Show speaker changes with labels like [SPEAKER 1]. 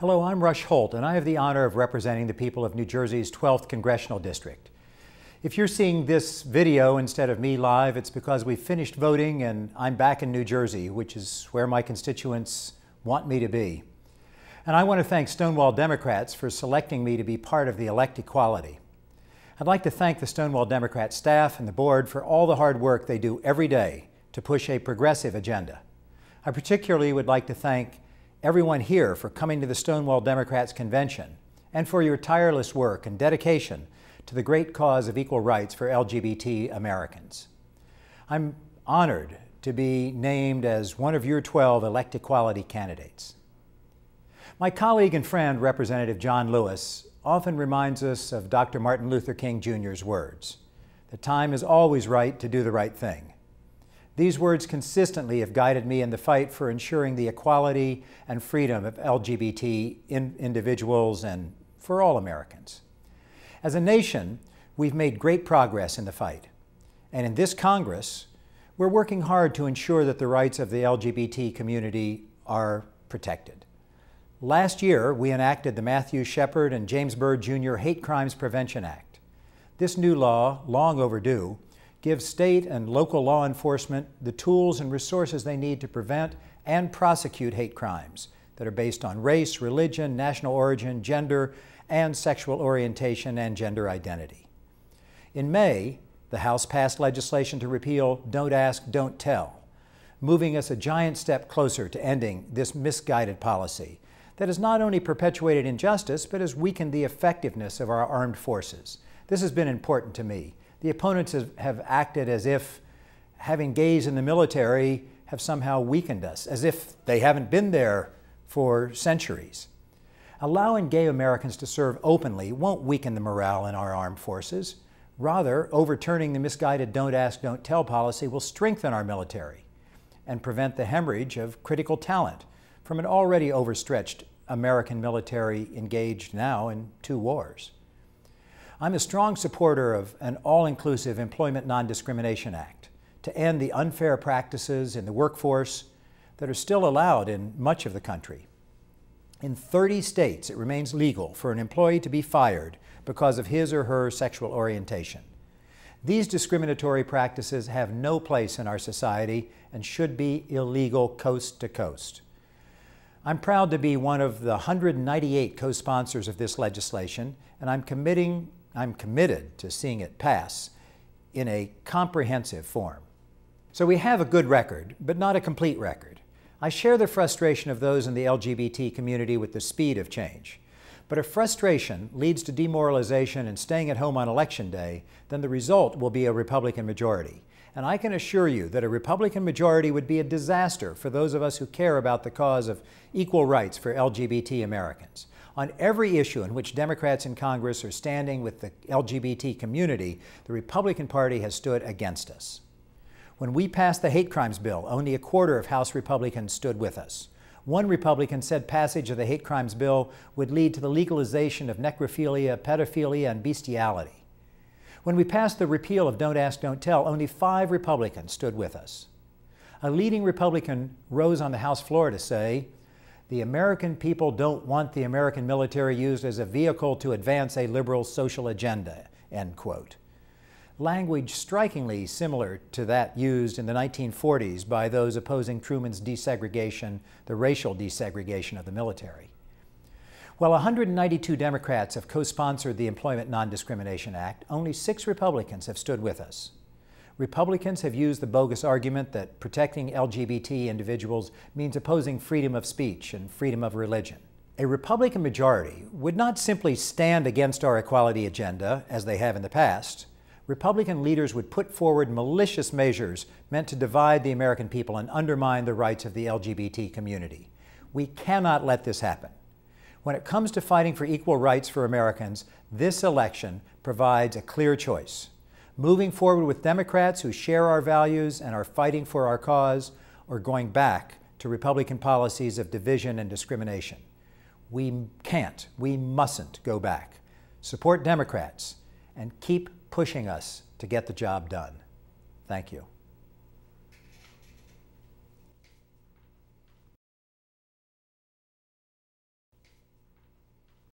[SPEAKER 1] Hello, I'm Rush Holt, and I have the honor of representing the people of New Jersey's 12th Congressional District. If you're seeing this video instead of me live, it's because we've finished voting and I'm back in New Jersey, which is where my constituents want me to be. And I want to thank Stonewall Democrats for selecting me to be part of the elect equality. I'd like to thank the Stonewall Democrat staff and the board for all the hard work they do every day to push a progressive agenda. I particularly would like to thank everyone here for coming to the Stonewall Democrats Convention and for your tireless work and dedication to the great cause of equal rights for LGBT Americans. I'm honored to be named as one of your 12 elect equality candidates. My colleague and friend, Representative John Lewis, often reminds us of Dr. Martin Luther King Jr.'s words: "The time is always right to do the right thing." These words consistently have guided me in the fight for ensuring the equality and freedom of LGBT individuals and for all Americans. As a nation, we've made great progress in the fight. And in this Congress, we're working hard to ensure that the rights of the LGBT community are protected. Last year, we enacted the Matthew Shepard and James Byrd Jr. Hate Crimes Prevention Act. This new law, long overdue, gives state and local law enforcement the tools and resources they need to prevent and prosecute hate crimes that are based on race, religion, national origin, gender, and sexual orientation and gender identity. In May, the House passed legislation to repeal Don't Ask, Don't Tell, moving us a giant step closer to ending this misguided policy that has not only perpetuated injustice, but has weakened the effectiveness of our armed forces. This has been important to me. The opponents have acted as if having gays in the military have somehow weakened us, as if they haven't been there for centuries. Allowing gay Americans to serve openly won't weaken the morale in our armed forces. Rather, overturning the misguided Don't Ask, Don't Tell policy will strengthen our military and prevent the hemorrhage of critical talent from an already overstretched American military engaged now in 2 wars. I'm a strong supporter of an all-inclusive Employment Non-Discrimination Act to end the unfair practices in the workforce that are still allowed in much of the country. In 30 states, it remains legal for an employee to be fired because of his or her sexual orientation. These discriminatory practices have no place in our society and should be illegal coast to coast. I'm proud to be one of the 198 co-sponsors of this legislation, and I'm committed to seeing it pass in a comprehensive form. So we have a good record, but not a complete record. I share the frustration of those in the LGBT community with the speed of change. But if frustration leads to demoralization and staying at home on Election Day, then the result will be a Republican majority. And I can assure you that a Republican majority would be a disaster for those of us who care about the cause of equal rights for LGBT Americans. On every issue in which Democrats in Congress are standing with the LGBT community, the Republican Party has stood against us. When we passed the hate crimes bill, only a quarter of House Republicans stood with us. One Republican said passage of the hate crimes bill would lead to the legalization of necrophilia, pedophilia, and bestiality. When we passed the repeal of Don't Ask, Don't Tell, only 5 Republicans stood with us. A leading Republican rose on the House floor to say, "The American people don't want the American military used as a vehicle to advance a liberal social agenda," end quote. Language strikingly similar to that used in the 1940s by those opposing Truman's desegregation, the racial desegregation of the military. While 192 Democrats have co-sponsored the Employment Non-Discrimination Act, only 6 Republicans have stood with us. Republicans have used the bogus argument that protecting LGBT individuals means opposing freedom of speech and freedom of religion. A Republican majority would not simply stand against our equality agenda, as they have in the past. Republican leaders would put forward malicious measures meant to divide the American people and undermine the rights of the LGBT community. We cannot let this happen. When it comes to fighting for equal rights for Americans, this election provides a clear choice: moving forward with Democrats who share our values and are fighting for our cause, or going back to Republican policies of division and discrimination. We can't, we mustn't go back. Support Democrats and keep pushing us to get the job done. Thank you.